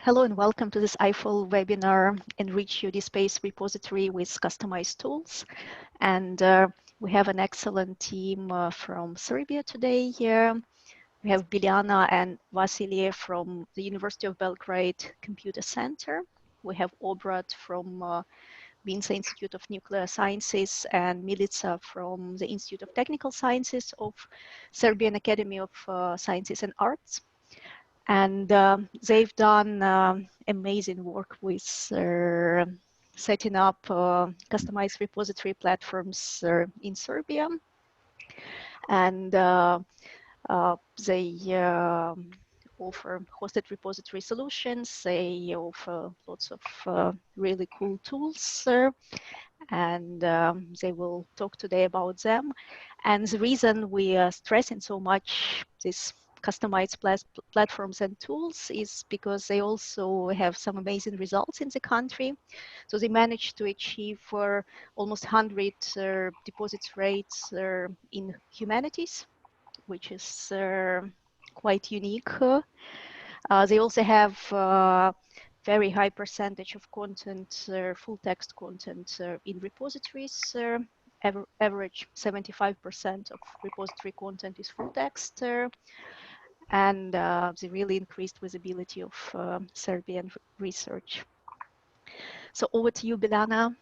Hello and welcome to this EIFL webinar, Enrich your DSpace repository with customized tools. And we have an excellent team from Serbia today here. We have Biljana and Vasilije from the University of Belgrade Computer Center. We have Obrad from Vinca Institute of Nuclear Sciences and Milica from the Institute of Technical Sciences of Serbian Academy of Sciences and Arts. And they've done amazing work with setting up customized repository platforms in Serbia. And they offer hosted repository solutions. They offer lots of really cool tools, and they will talk today about them. And the reason we are stressing so much this customized platforms and tools is because they also have some amazing results in the country. So they managed to achieve almost 100 deposits rates in humanities, which is quite unique. They also have very high percentage of content, full text content in repositories. Average 75% of repository content is full text. And they really increased visibility of Serbian research. So over to you, Biljana.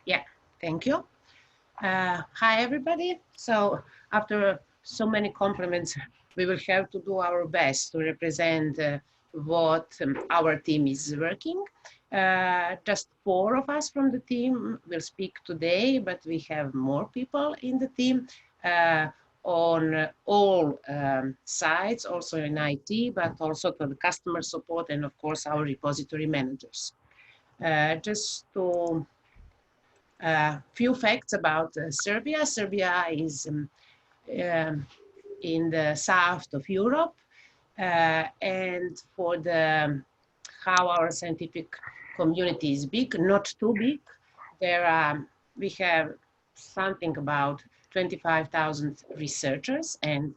Yeah, thank you. Hi, everybody. So after so many compliments, we will have to do our best to represent what our team is working. Just 4 of us from the team will speak today, but we have more people in the team on all sides, also in IT, but also for the customer support and of course our repository managers. Just to few facts about Serbia. Serbia is in the south of Europe, and for the how our scientific community is big, not too big. We have something about 25,000 researchers, and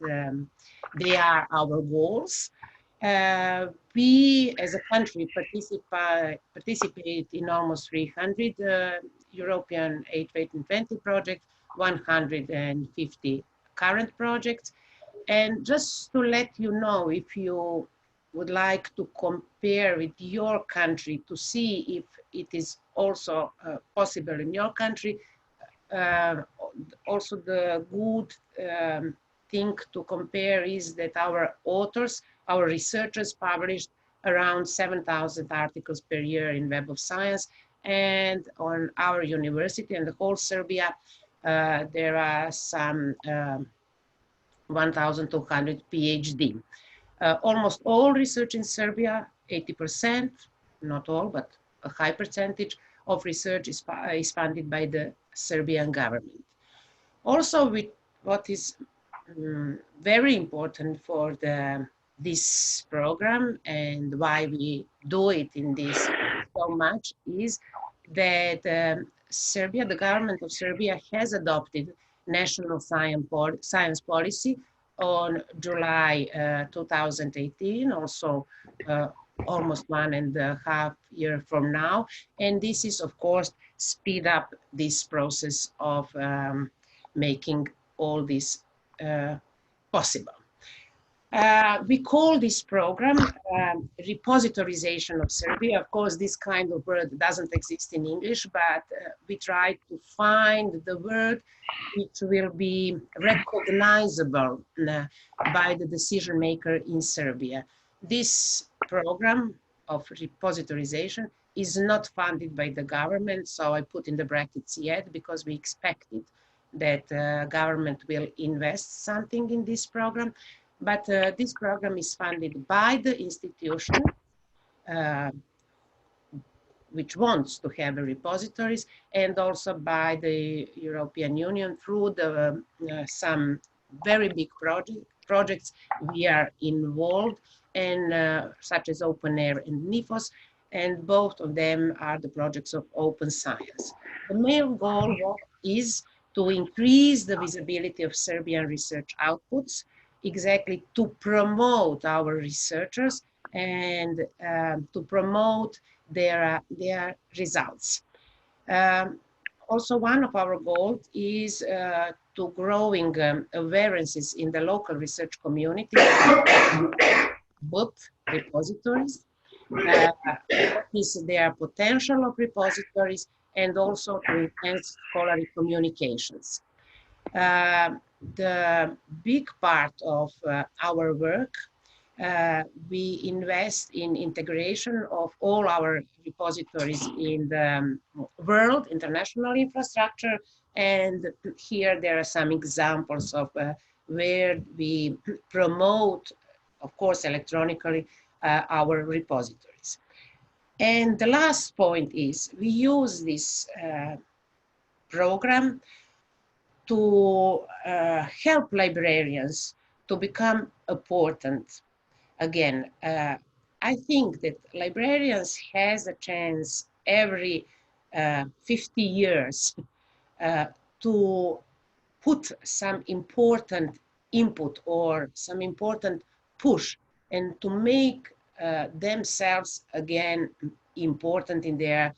they are our goals. We, as a country, participate in almost 300 European 820 projects, 150 current projects. And just to let you know, if you would like to compare with your country to see if it is also possible in your country, also the good thing to compare is that our authors, our researchers published around 7,000 articles per year in Web of Science, and on our university and the whole Serbia, there are some 1,200 PhD. Almost all research in Serbia, 80%, not all, but a high percentage of research is funded by the Serbian government. Also, what is very important for this program and why we do it in this so much is that Serbia, the government of Serbia has adopted national science policy on July 2018, also almost 1.5 years from now. And this is, of course, speed up this process of making all this possible. We call this program Repositorization of Serbia. Of course, this kind of word doesn't exist in English, but we try to find the word which will be recognizable by the decision maker in Serbia. This program of repositorization is not funded by the government, so I put in the brackets yet, because we expected that government will invest something in this program. But this program is funded by the institution which wants to have the repositories, and also by the European Union through the some very big projects we are involved in, such as OpenAIRE and NIFOS, and both of them are the projects of open science. The main goal is to increase the visibility of Serbian research outputs, exactly to promote our researchers and to promote their results. Also, one of our goals is to growing awarenesses in the local research community, both repositories, what is their potential of repositories, and also to enhance scholarly communications. The big part of our work, we invest in integration of all our repositories in the world, international infrastructure, and here there are some examples of where we promote, of course, electronically, our repositories. And the last point is we use this program to help librarians to become important. Again, I think that librarians has a chance every 50 years to put some important input or some important push and to make themselves again important in their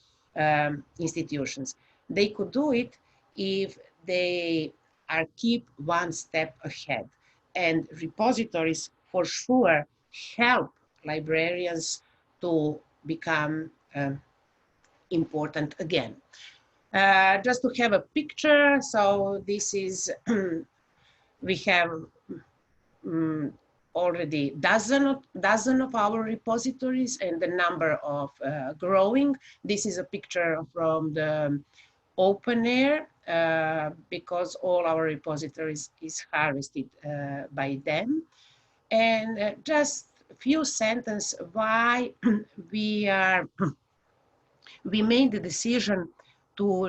institutions. They could do it if they are keep one step ahead, and repositories for sure help librarians to become important again. Just to have a picture, so this is we have already dozen of our repositories, and the number of growing. This is a picture from the OpenAIRE, because all our repositories is harvested by them. And just a few sentences why we made the decision to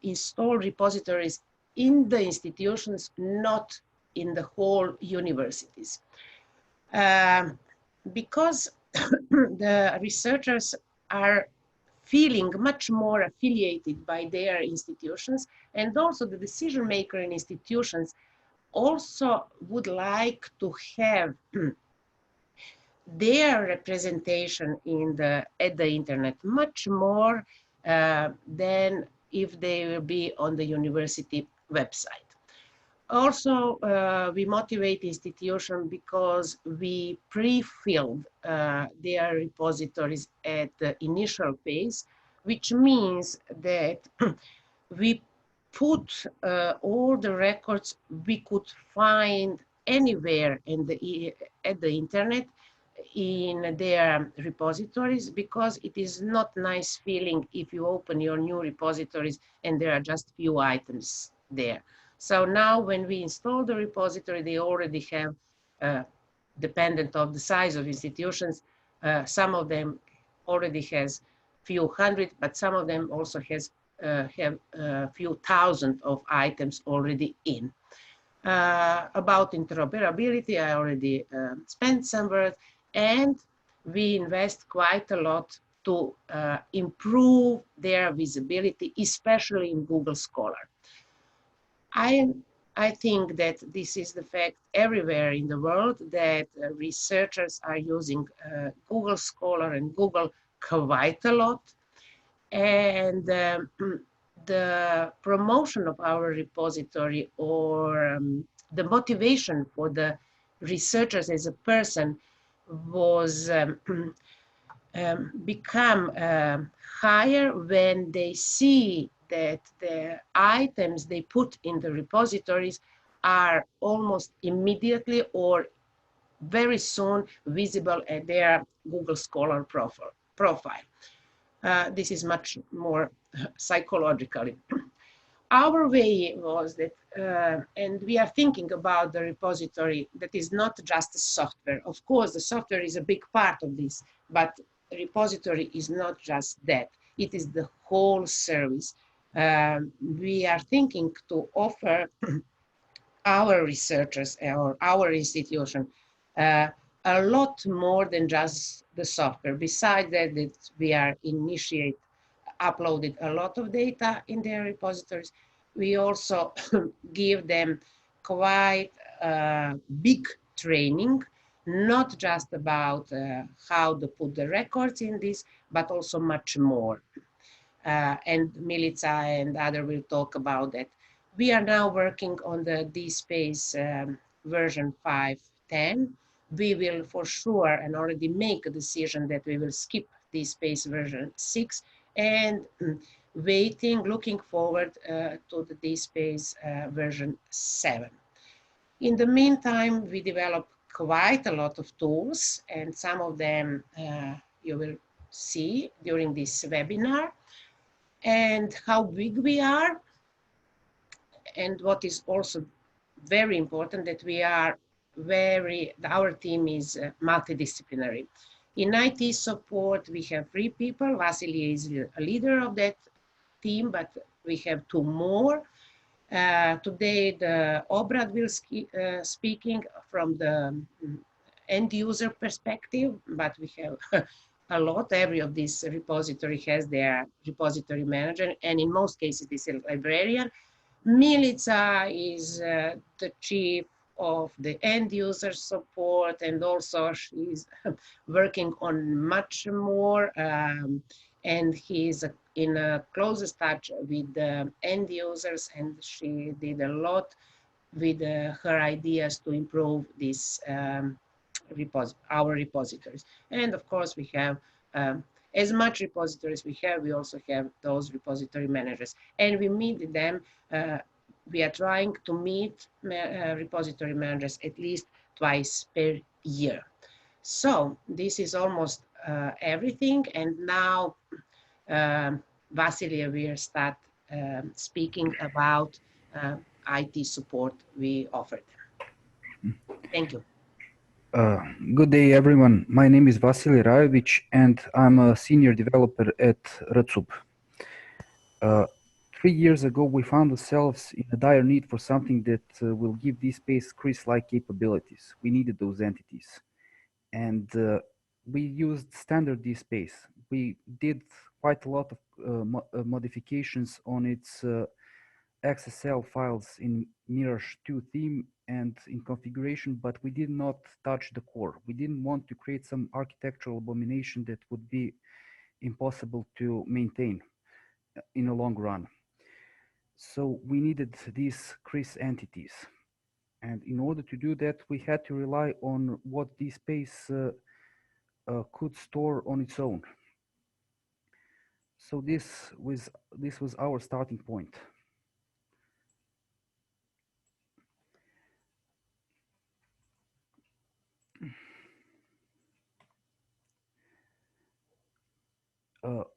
install repositories in the institutions, not in the whole universities. Because the researchers are feeling much more affiliated by their institutions, and also the decision maker in institutions also would like to have their representation at the internet much more than if they will be on the university website. Also, we motivate institutions because we pre-filled their repositories at the initial phase, which means that we put all the records we could find anywhere at the internet in their repositories, because it is not nice feeling if you open your new repositories and there are just few items there. So now when we install the repository, they already have, dependent of the size of institutions, some of them already has few hundred, but some of them also have a few thousand of items already in. About interoperability, I already spent some words, and we invest quite a lot to improve their visibility, especially in Google Scholar. I think that this is the fact everywhere in the world, that researchers are using Google Scholar and Google quite a lot. And the promotion of our repository, or the motivation for the researchers as a person, was become higher when they see that the items they put in the repositories are almost immediately or very soon visible at their Google Scholar profile. This is much more psychologically. Our way was that, and we are thinking about the repository that is not just the software. Of course, the software is a big part of this, but the repository is not just that. It is the whole service. We are thinking to offer our researchers or our institution a lot more than just the software. Besides that, we are uploaded a lot of data in their repositories. We also give them quite big training not just about how to put the records in this, but also much more. And Milica and others will talk about that. We are now working on the DSpace version 5.10. We will for sure and already make a decision that we will skip DSpace version 6 and looking forward to the DSpace version 7. In the meantime, we developed quite a lot of tools, and some of them you will see during this webinar, and how big we are. And what is also very important, that we are our team is multidisciplinary. In IT support, we have 3 people. Vasily is a leader of that team, but we have 2 more. Today, the Obrad will speaking from the end user perspective, but we have a lot. Every of these repository has their repository manager, and in most cases, this is a librarian. Milica is the chief of the end user support, and also she's working on much more, and he's in a closest touch with the end users, and she did a lot with her ideas to improve this our repositories. And of course, we have as much repositories we have, we also have those repository managers, and we meet them. We are trying to meet repository managers at least twice per year. So this is almost everything, and now Vasily will start speaking about IT support we offer them. Thank you. Good day, everyone. My name is Vasily Rajovic, and I'm a senior developer at RATSUB. 3 years ago, we found ourselves in a dire need for something that will give DSpace CRIS-like capabilities. We needed those entities. And we used standard DSpace. We did quite a lot of modifications on its XSL files in Mirage 2 theme and in configuration, but we did not touch the core. We didn't want to create some architectural abomination that would be impossible to maintain in the long run. So we needed these CRIS entities. And in order to do that, we had to rely on what DSpace could store on its own. So this was our starting point.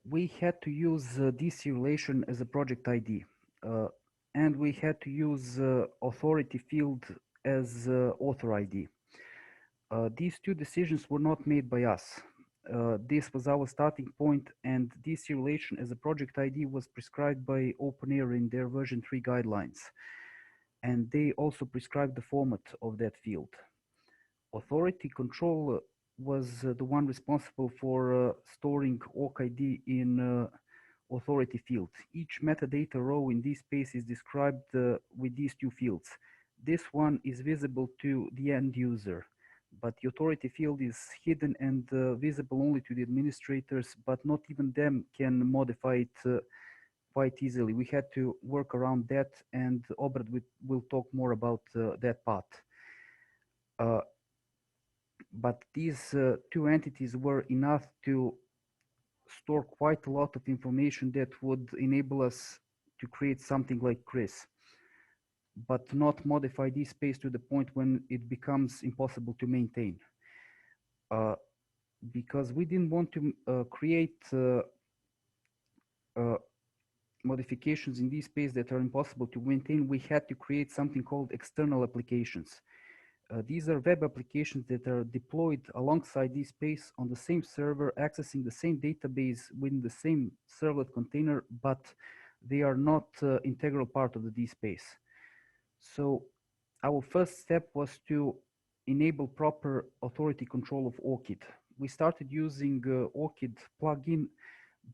We had to use deserialization as a project ID, and we had to use authority field as author ID. These 2 decisions were not made by us. This was our starting point, and deserialization as a project ID was prescribed by OpenAIRE in their version 3 guidelines, and they also prescribed the format of that field. Authority control was the one responsible for storing ORCID in authority field. Each metadata row in DSpace is described with these 2 fields. This one is visible to the end user, but the authority field is hidden and visible only to the administrators, but not even them can modify it quite easily. We had to work around that, and Obrad will talk more about that part. But these 2 entities were enough to store quite a lot of information that would enable us to create something like CRIS, but not modify DSpace to the point when it becomes impossible to maintain. Because we didn't want to create modifications in DSpace that are impossible to maintain, we had to create something called external applications. These are web applications that are deployed alongside DSpace on the same server, accessing the same database within the same servlet container, but they are not integral part of the DSpace. So our first step was to enable proper authority control of ORCID. We started using ORCID plugin,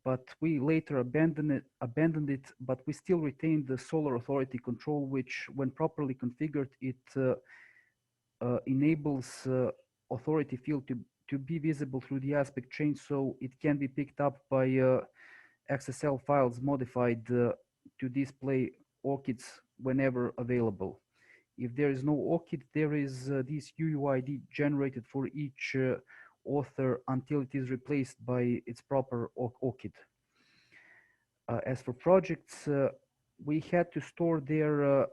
but we later abandoned it, but we still retained the Solar authority control, which when properly configured, it enables authority field to be visible through the aspect change, so it can be picked up by XSL files modified to display ORCIDs whenever available. If there is no ORCID, there is this UUID generated for each author until it is replaced by its proper ORCID. As for projects, we had to store their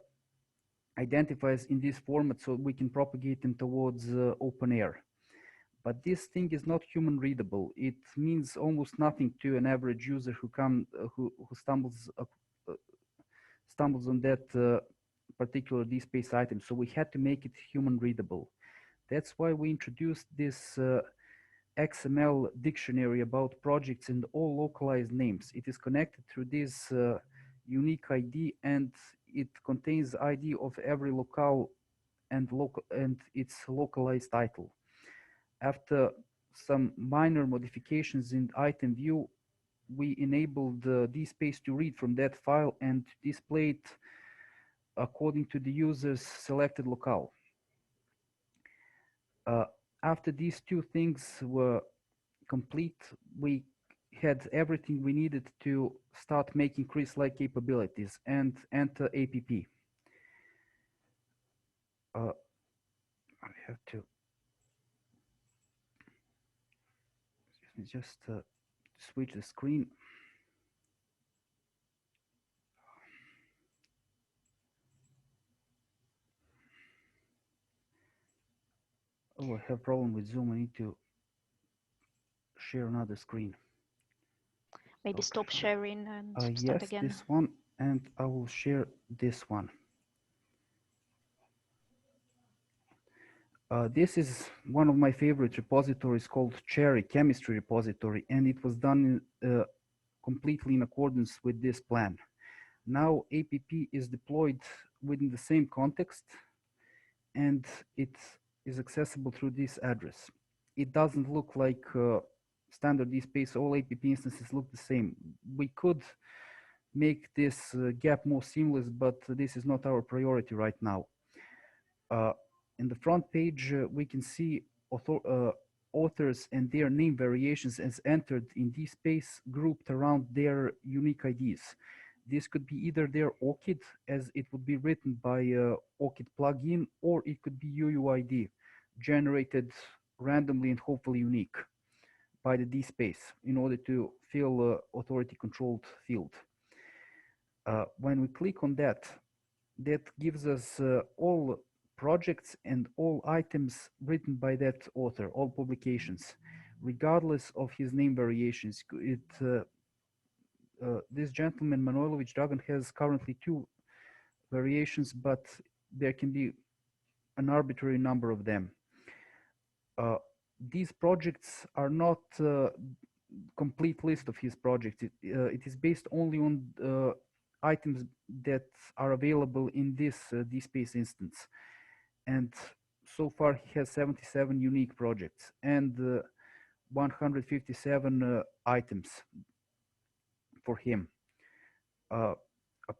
identifiers in this format so we can propagate them towards OpenAIRE. But this thing is not human readable. It means almost nothing to an average user who stumbles on that particular DSpace item. So we had to make it human readable. That's why we introduced this XML dictionary about projects and all localized names. It is connected through this unique ID, and it contains ID of every locale and its localized title. After some minor modifications in item view, we enabled DSpace to read from that file and display it according to the user's selected locale. After these two things were complete, we had everything we needed to start making CRIS-like capabilities and enter APP. I have to just switch the screen. Oh, I have a problem with Zoom. I need to share another screen. Maybe stop sharing and yes, start again. This one, and I will share this one. This is one of my favorite repositories called Cherry Chemistry Repository, and it was done completely in accordance with this plan. Now APP is deployed within the same context, and it is accessible through this address. It doesn't look like standard DSpace. All APP instances look the same. We could make this gap more seamless, but this is not our priority right now. In the front page, we can see authors and their name variations as entered in DSpace grouped around their unique IDs. This could be either their ORCID, as it would be written by ORCID plugin, or it could be UUID, generated randomly and hopefully unique by the DSpace in order to fill authority-controlled field. When we click on that, that gives us all projects and all items written by that author, all publications, regardless of his name variations. This gentleman, Manojlović Dragan, has currently 2 variations, but there can be an arbitrary number of them. These projects are not complete list of his projects. It is based only on items that are available in this DSpace instance. And so far he has 77 unique projects and 157 items for him. A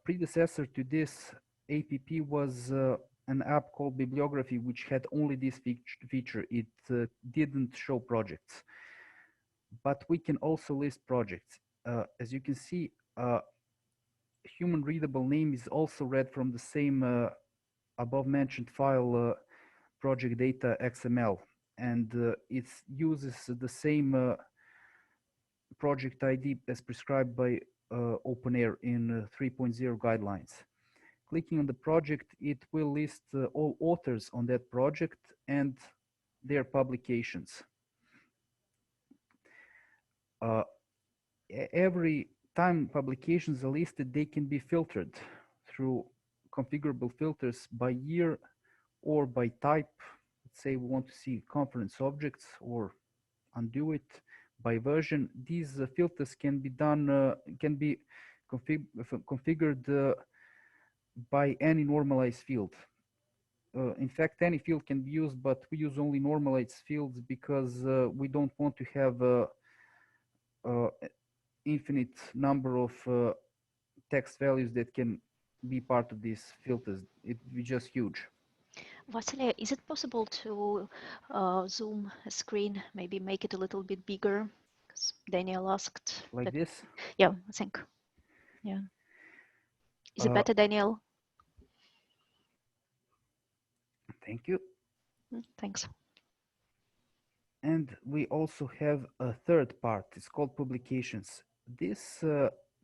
predecessor to this APP was an app called Bibliography, which had only this feature. It didn't show projects, but we can also list projects. As you can see, human readable name is also read from the same above mentioned file, project data XML, and it uses the same project ID as prescribed by OpenAIRE in 3.0 guidelines. Clicking on the project, it will list all authors on that project and their publications. Every time publications are listed, they can be filtered through configurable filters by year or by type. Let's say we want to see conference objects or undo it by version. These filters can be done, can be configured by any normalized field. In fact, any field can be used, but we use only normalized fields because we don't want to have infinite number of text values that can be part of these filters. It would be just huge. Vasily, is it possible to zoom a screen, maybe make it a little bit bigger? Because Daniel asked. Like this? Yeah, I think. Yeah. Is it better, Daniel? Thank you. Thanks. And we also have a third part. It's called publications. This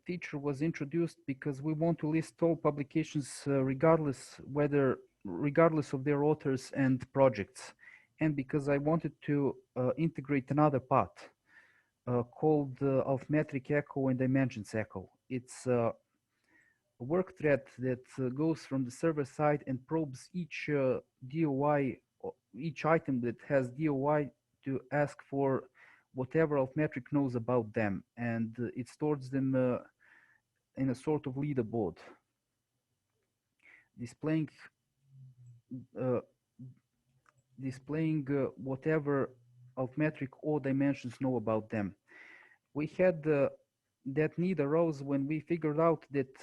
feature was introduced because we want to list all publications regardless of their authors and projects, and because I wanted to integrate another part called Altmetric Echo and Dimensions Echo. It's a work thread that goes from the server side and probes each DOI, each item that has DOI, to ask for whatever Altmetric knows about them, and it stores them in a sort of leaderboard, displaying whatever Altmetric or dimensions know about them. We had that need arose when we figured out that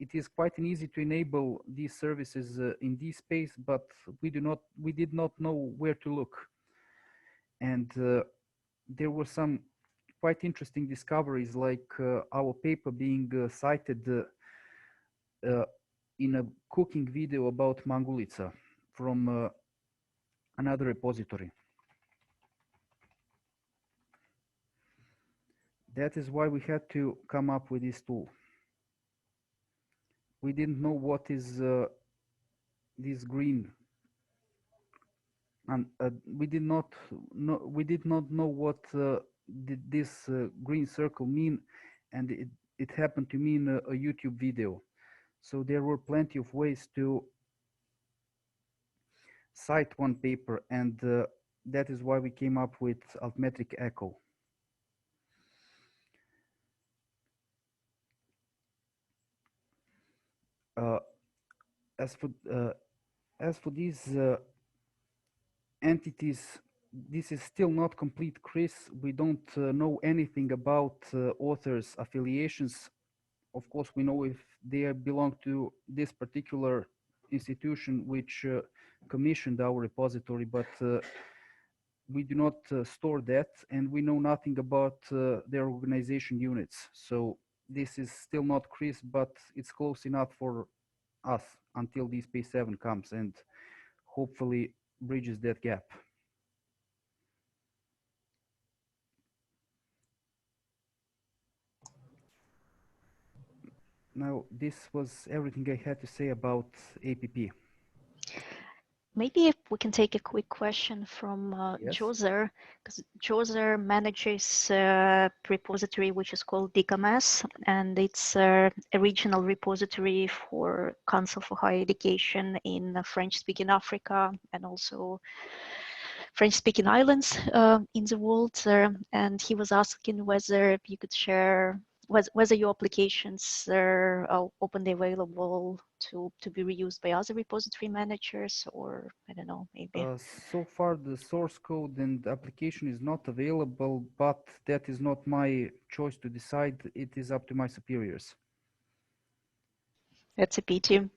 it is quite easy to enable these services in DSpace, but we did not know where to look. And there were some quite interesting discoveries, like our paper being cited in a cooking video about Mangulica from another repository. That is why we had to come up with this tool. We didn't know what is this green, and we did not know what did this green circle mean, and it happened to mean a YouTube video. So there were plenty of ways to cite one paper, and that is why we came up with Altmetric Echo. As for these entities, this is still not complete CRIS. We don't know anything about authors' affiliations. Of course, we know if they belong to this particular institution which commissioned our repository, but we do not store that, and we know nothing about their organization units. So this is still not CRIS, but it's close enough for us until DSpace 7 comes and hopefully bridges that gap. Now, this was everything I had to say about APP. Maybe if we can take a quick question from Yes. Joser, because Joser manages a repository which is called DKMS, and it's a regional repository for Council for Higher Education in French-speaking Africa and also French-speaking islands in the world. And he was asking whether you could share whether your applications are openly available to be reused by other repository managers, or I don't know, maybe. So far, the source code and application is not available, but that is not my choice to decide. It is up to my superiors. That's a pity.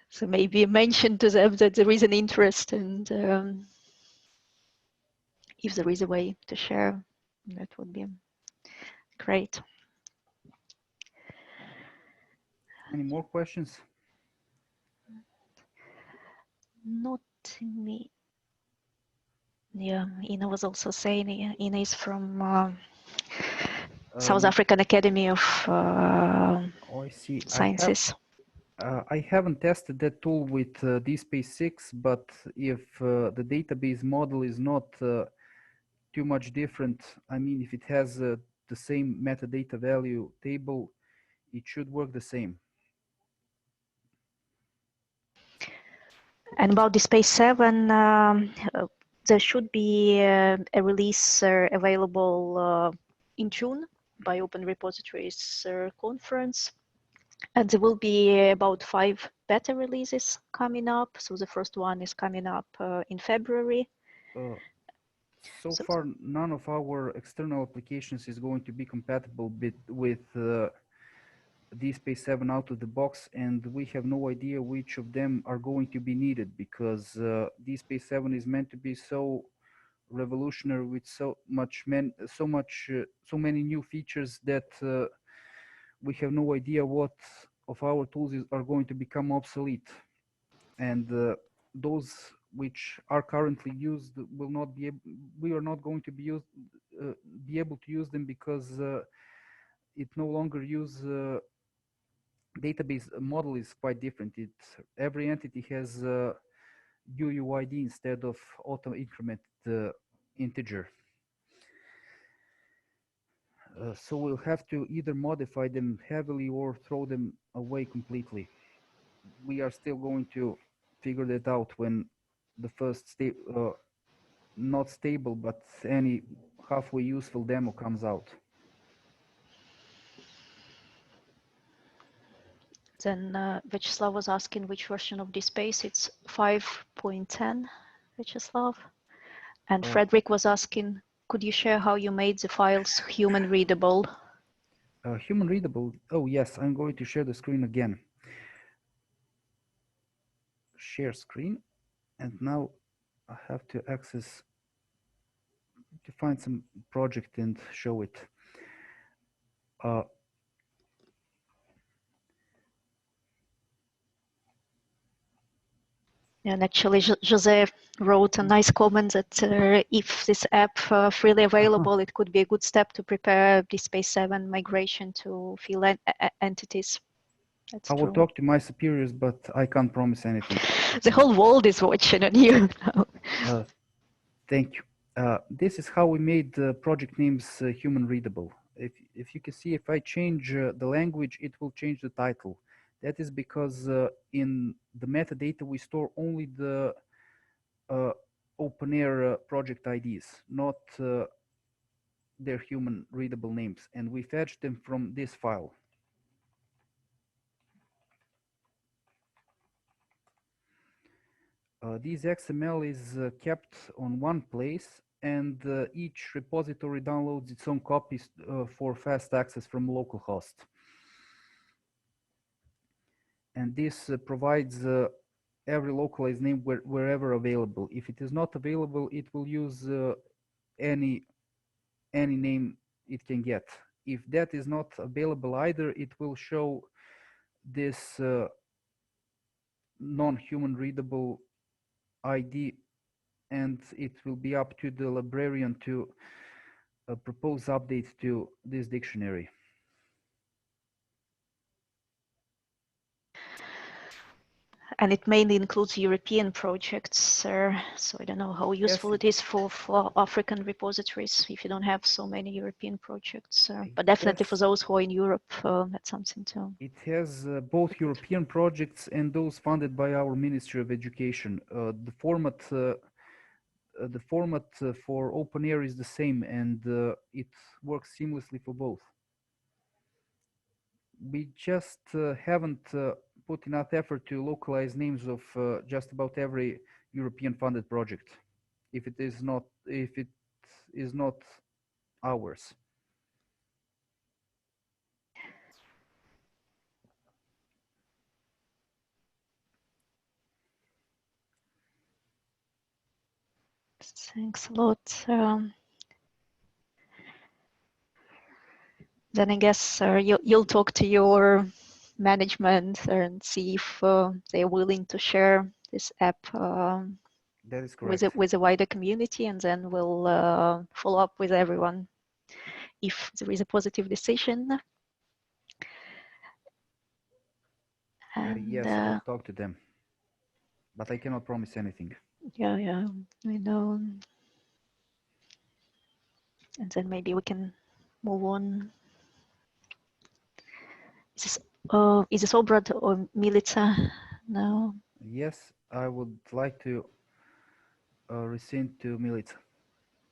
So maybe mention to them that there is an interest, and if there is a way to share, that would be great. Any more questions? Not me. Yeah, Ina was also saying, Ina is from South African Academy of I see. Sciences. I haven't tested that tool with DSpace 6, but if the database model is not too much different, I mean, if it has the same metadata value table, it should work the same. And about DSpace 7, there should be a release available in June by Open Repositories Conference. And there will be about 5 beta releases coming up. So the first one is coming up in February. So far, none of our external applications is going to be compatible with DSpace 7 out of the box, and we have no idea which of them are going to be needed, because DSpace 7 is meant to be so revolutionary with so many new features that we have no idea what of our tools are going to become obsolete, and those which are currently used will not be we are not going to be able to use them, because it no longer use database model is quite different. Every entity has UUID instead of auto increment integer. So we'll have to either modify them heavily or throw them away completely. We are still going to figure that out when the first not stable, but any halfway useful demo comes out. Then Vyacheslav was asking which version of DSpace. It's 5.10, Vyacheslav. And Frederick was asking, could you share how you made the files human readable? Human readable, oh yes, I'm going to share the screen again. Share screen, and now I have to access, to find some project and show it. And actually, Jose wrote a nice comment that if this app freely available, it could be a good step to prepare DSpace 7 migration to field entities. That's I will true. talk to my superiors, but I can't promise anything. The whole world is watching on you now. Thank you. This is how we made the project names human readable. If you can see, if I change the language, it will change the title. That is because in the metadata, we store only the OpenAIRE project IDs, not their human readable names. And we fetch them from this file. This XML is kept on one place, and each repository downloads its own copies for fast access from localhost. And this provides every localized name wherever available. If it is not available, it will use any name it can get. If that is not available either, it will show this non-human readable ID, and it will be up to the librarian to propose updates to this dictionary. And it mainly includes European projects, so I don't know how useful it is for African repositories if you don't have so many European projects, but definitely for those who are in Europe, that's something too. It has both European projects and those funded by our Ministry of Education. The format for OpenAIRE is the same, and it works seamlessly for both. We just haven't put enough effort to localize names of just about every European funded project, if it is not ours. Thanks a lot. Then I guess you'll talk to your management and see if they're willing to share this app that is correct. with the wider community, and then we'll follow up with everyone if there is a positive decision. And, yes, I'll talk to them, but I cannot promise anything. Yeah, I know. And then maybe we can move on. Is this Obrad or Milica? No. Yes, I would like to rescind to Milica.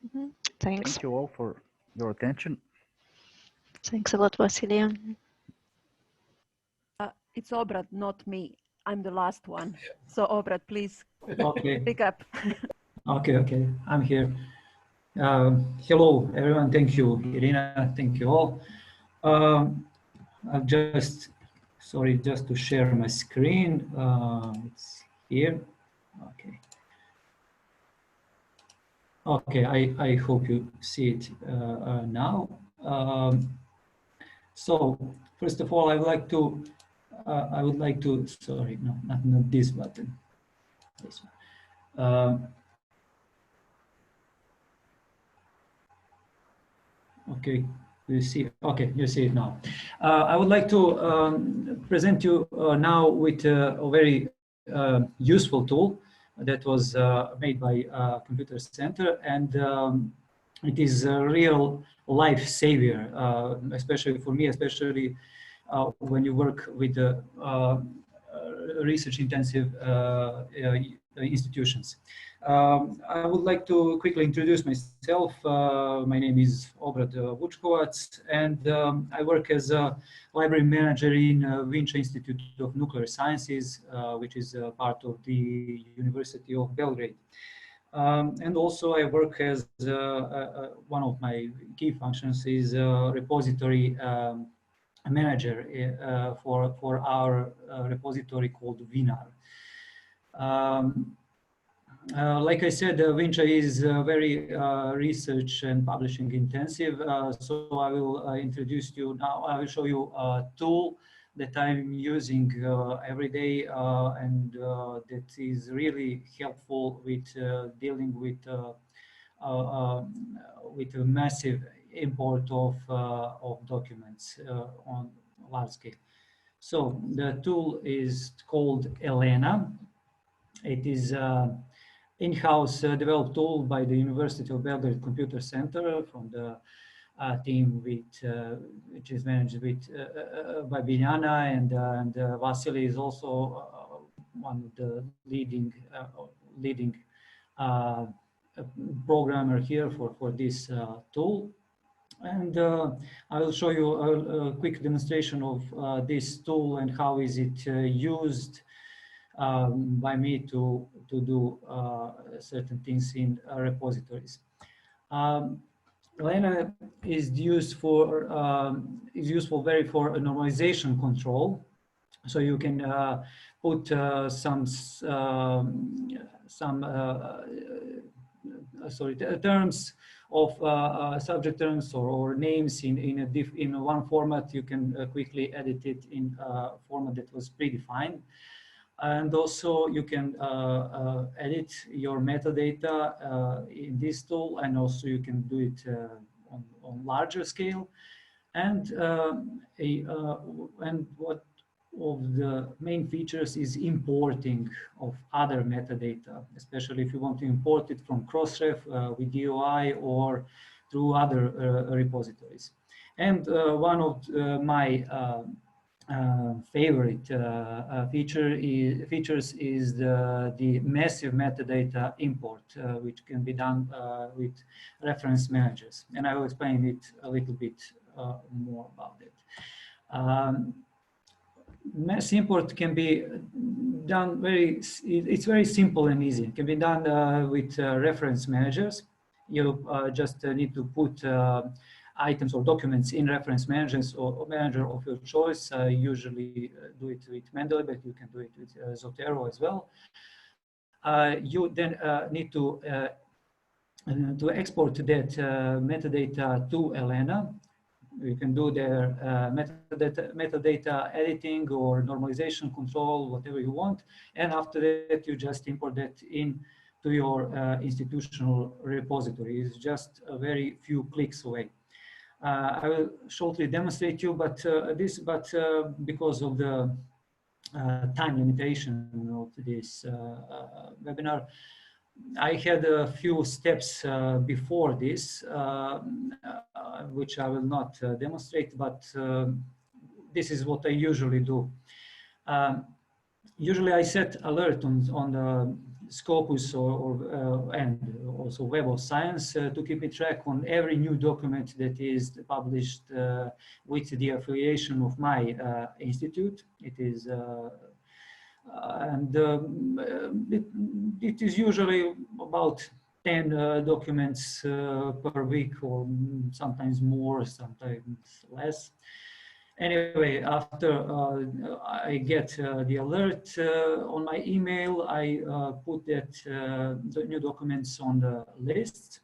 Mm-hmm. Thanks. Thank you all for your attention. Thanks a lot, Vasilia. It's Obrad, not me. I'm the last one. So Obrad, please pick up. Okay, I'm here. Hello, everyone. Thank you, Irina. Thank you all. I'll just, sorry, just to share my screen. It's here. Okay. Okay, I hope you see it now. So first of all, I would like to, sorry, no, not this button, this one. Okay, you see, okay, you see it now. I would like to present you now with a very useful tool that was made by Computer Center, and it is a real life savior, especially for me, especially when you work with research-intensive institutions. I would like to quickly introduce myself. My name is Obrad Vučkovac, and I work as a library manager in Vinca Institute of Nuclear Sciences, which is part of the University of Belgrade. And also I work as one of my key functions is repository manager for our repository called Webinar. Like I said, Vinca is very research and publishing intensive. So I will introduce you now. I will show you a tool that I'm using every day and that is really helpful with dealing with a massive import of documents on large scale. So the tool is called Elena. It is in-house developed tool by the University of Belgrade Computer Center from the team which is managed with by Biljana, and Vasily is also one of the leading programmer here for this tool. And I will show you a quick demonstration of this tool and how is it used by me to do certain things in repositories. Elena is used for useful for a normalization control, so you can put some terms of subject terms or names in one format. You can quickly edit it in a format that was predefined. And also you can edit your metadata in this tool, and also you can do it on larger scale. And what of the main features is importing of other metadata, especially if you want to import it from CrossRef with DOI or through other repositories. And one of my favorite features is the massive metadata import, which can be done with reference managers. And I will explain it a little bit more about it. Mass import can be done it's very simple and easy. It can be done with reference managers. You just need to put items or documents in reference managers or manager of your choice. I usually do it with Mendeley, but you can do it with Zotero as well. You then need to export that metadata to Elena. You can do their metadata editing or normalization control, whatever you want. And after that, you just import that into your institutional repository. It's just a very few clicks away. I will shortly demonstrate you, but because of the time limitation of this webinar, I had a few steps before this, which I will not demonstrate, but this is what I usually do. Usually I set alert on the Scopus and also Web of Science to keep a track on every new document that is published with the affiliation of my institute. It is it is usually about 10 documents per week, or sometimes more, sometimes less. Anyway, after I get the alert on my email, I put that the new documents on the list,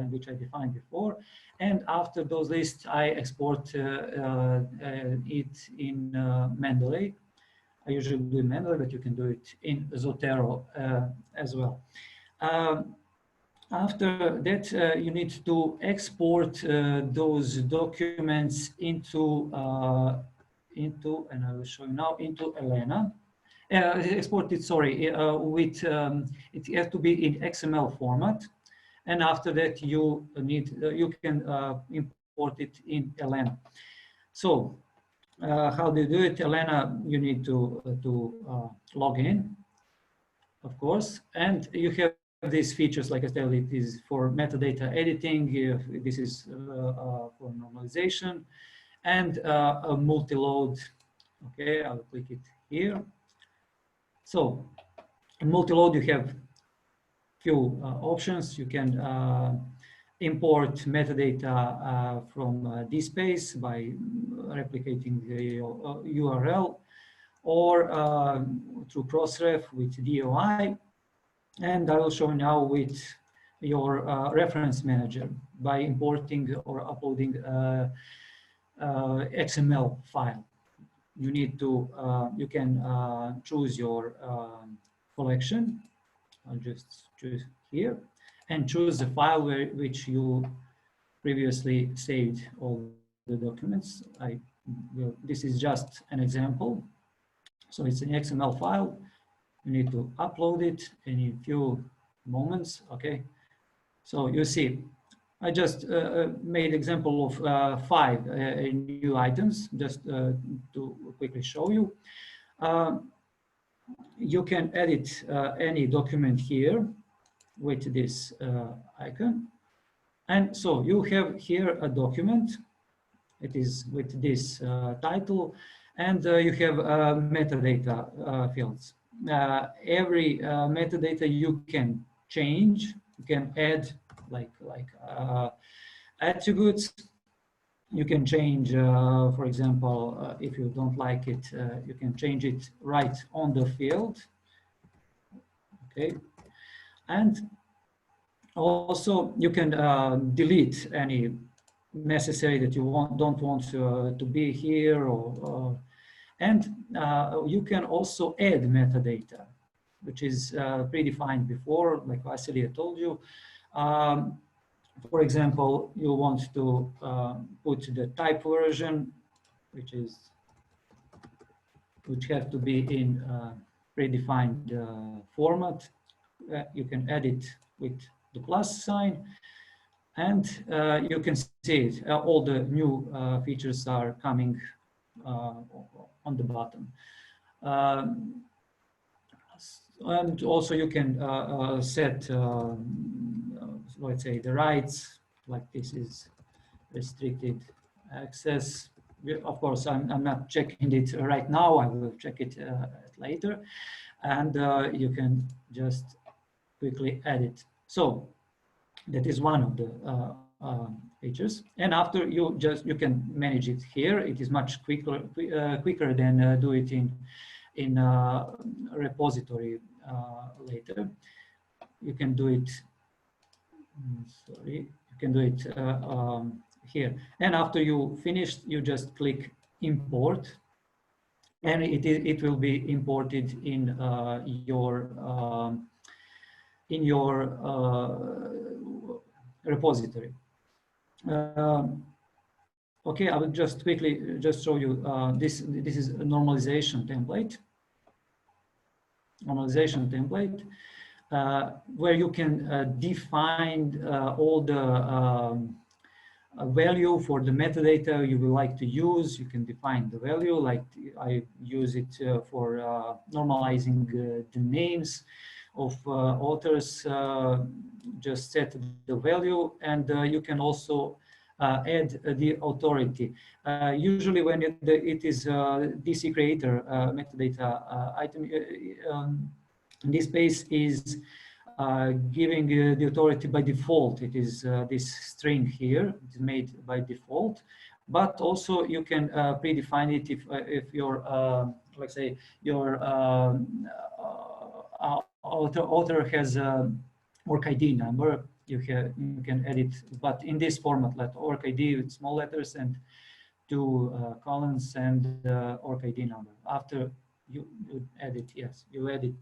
which I defined before. And after those lists, I export it in Mendeley. I usually do it manually, but you can do it in Zotero as well. After that, you need to export those documents into, and I will show you now, into Elena. Export it, sorry, with, it has to be in XML format. And after that, you can import it in Elena. So, how do you do it? Elena, you need to log in, of course, and you have these features, like I said, it is for metadata editing, this is for normalization, and a multi-load. Okay, I'll click it here. So, in multi-load, you have few options. You can import metadata from DSpace by replicating the URL, or through CrossRef with DOI. And I will show you now with your reference manager by importing or uploading XML file. You need to, you can choose your collection. I'll just choose here and choose the file which you previously saved all the documents. This is just an example. So it's an XML file. You need to upload it in a few moments, okay? So you see, I just made example of 5 new items, just to quickly show you. You can edit any document here with this icon. And so you have here a document. It is with this title, and you have metadata fields. Every metadata you can change, you can add like attributes. You can change, for example, if you don't like it, you can change it right on the field. Okay, and also you can delete any necessary that you don't want to be here, or and you can also add metadata, which is predefined before, like Vasily told you. For example, you want to put the type version, which have to be in predefined format. You can add it with the plus sign, and you can see it. All the new features are coming on the bottom. And also you can set, let's say, the rights, like this is restricted access. Of course, I'm not checking it right now. I will check it later. And you can just quickly edit. So that is one of the features. And after you can manage it here. It is much quicker than do it in repository later. You can do it. Sorry, you can do it here. And after you finish, you just click import, and it will be imported in your repository. Okay, I will just quickly show you this is a normalization template. Normalization template, where you can define all the value for the metadata you would like to use. You can define the value, like I use it for normalizing the names of authors. Just set the value, and you can also add the authority. Usually when it is DC creator metadata item, DSpace is giving the authority by default. It is this string here. It is made by default. but also you can predefine it if your, let's say, your author has a work ID number. You can edit, but in this format, like work ID with small letters and 2 columns and work ID number. After you edit, yes, you edit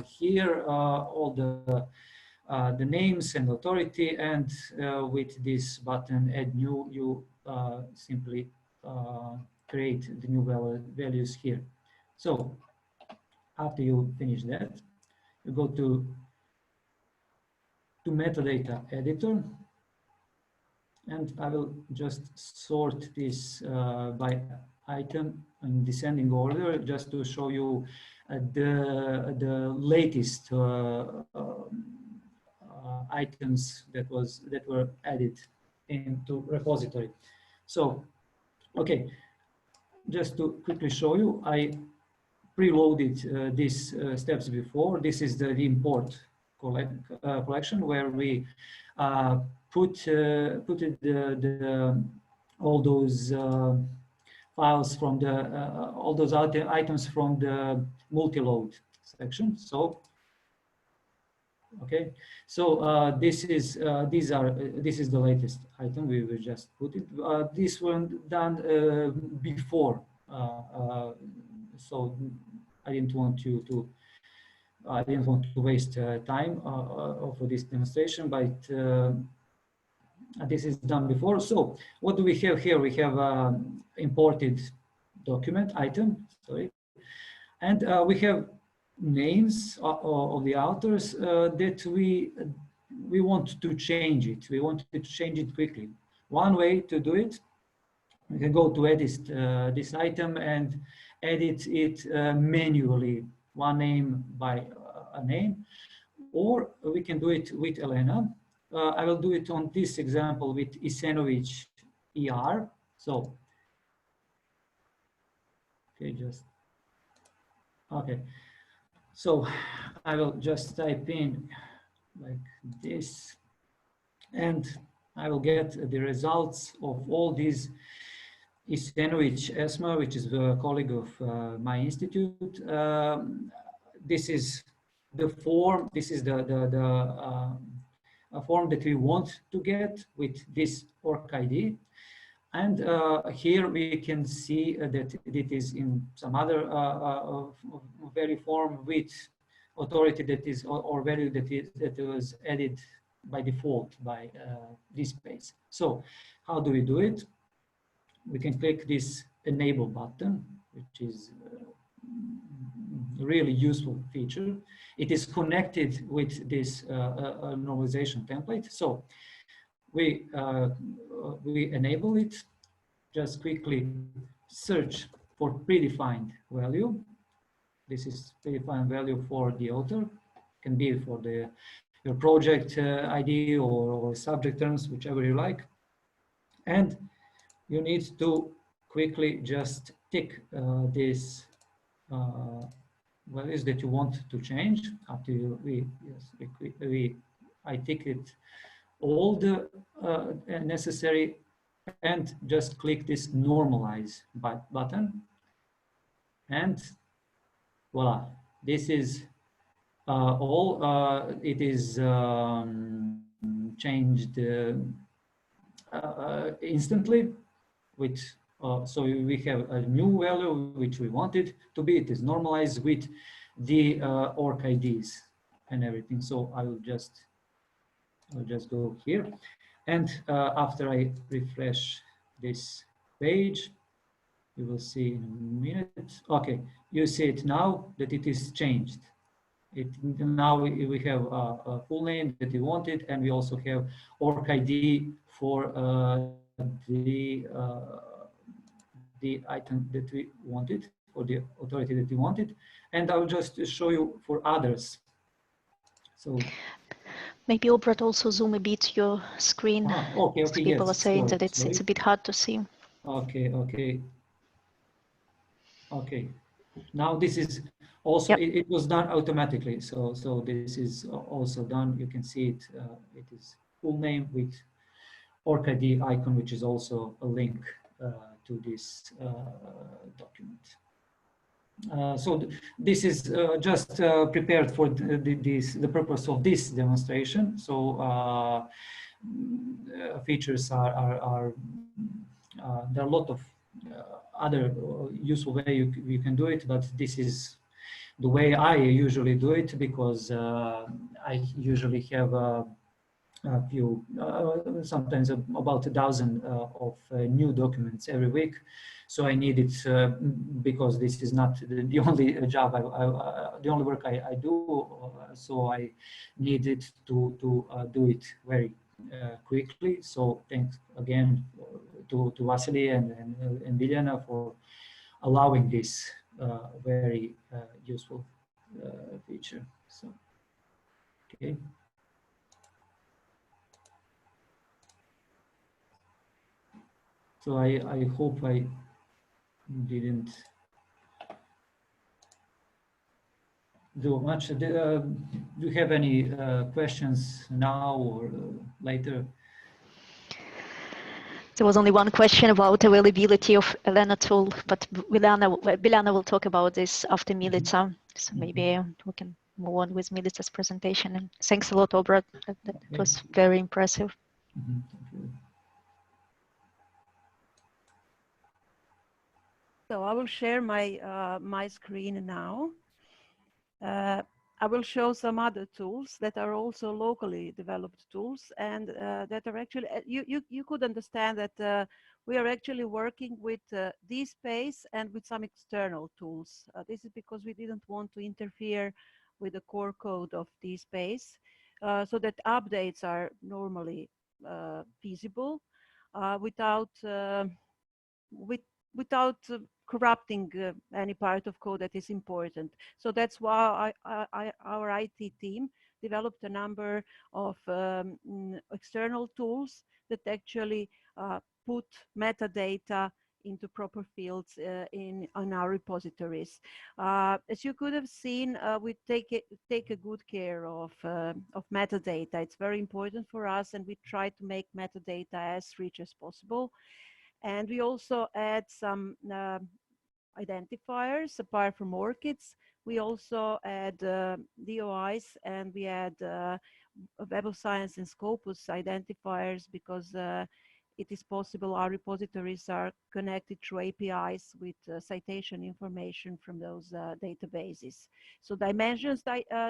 here all the names and authority, and with this button add new, you simply create the new values here. So after you finish that, you go to Metadata Editor, and I will just sort this by item in descending order, just to show you the latest items that were added into repository. So, okay, just to quickly show you, I preloaded these steps before. This is the import collection, where we put all those files from the all those items from the multi-load section. So okay, so this is the latest item. We will just put it. This one done before, so I didn't want to waste time for this demonstration, but this is done before. So what do we have here? We have imported document item, sorry, and we have names of the authors that we want to change it. We want to change it quickly. One way to do it, we can go to edit this item and edit it manually, one name by a name, or we can do it with Elena. I will do it on this example with Isenovic ER. So, okay, okay. So I will just type in like this, and I will get the results of all these. Isenovic Esma, which is a colleague of my institute. This is the form. This is the form that we want to get with this ORC ID. And here we can see that it is in some other value form with authority that is, or value that was added by default by DSpace. So how do we do it? We can click this enable button, which is a really useful feature. It is connected with this normalization template. So we enable it. Just quickly search for predefined value. This is predefined value for the author. It can be for your project ID or subject terms, whichever you like. And you need to quickly just tick this values that you want to change. After I tick it all the necessary, and just click this normalize button, and voila, this is all. It is changed instantly. With so we have a new value which we wanted to be. It is normalized with the ORC IDs and everything. So I'll just go here, and after I refresh this page, you will see in a minute. Okay, you see it now that it is changed. Now we have a full name that we wanted, and we also have ORC ID for the item that we wanted, or the authority that we wanted. And I'll just show you for others. So maybe Obrad also zoom a bit your screen. Okay, People are saying that it's a bit hard to see. Okay. Now this is also, it was done automatically. So this is also done. You can see it. It is full name with ORC ID icon, which is also a link to this document. So this is just prepared for the purpose of this demonstration. So features are there are a lot of other useful way you can do it, but this is the way I usually do it, because I usually have a few, sometimes about 1,000 of new documents every week. So I need it because this is not the only job, the only work I do. So I need it to do it very quickly. So thanks again to Vasily and Biljana for allowing this very useful feature. So, okay. So I hope I didn't do much. Do you have any questions now or later? There was only one question about availability of Elena tool, but Biljana will talk about this after Milica. So maybe we can move on with Milica's presentation. And thanks a lot, Obrad. That was very impressive. Thank you. So I will share my my screen now. I will show some other tools that are also locally developed tools, and that are actually, you could understand that we are actually working with DSpace and with some external tools. This is because we didn't want to interfere with the core code of DSpace, so that updates are normally feasible without corrupting any part of code that is important. So that's why our IT team developed a number of external tools that actually put metadata into proper fields on our repositories. As you could have seen, we take a good care of metadata. It's very important for us, and we try to make metadata as rich as possible. And we also add some identifiers apart from ORCIDs. We also add DOIs, and we add Web of Science and Scopus identifiers, because it is possible our repositories are connected through APIs with citation information from those databases. So dimensions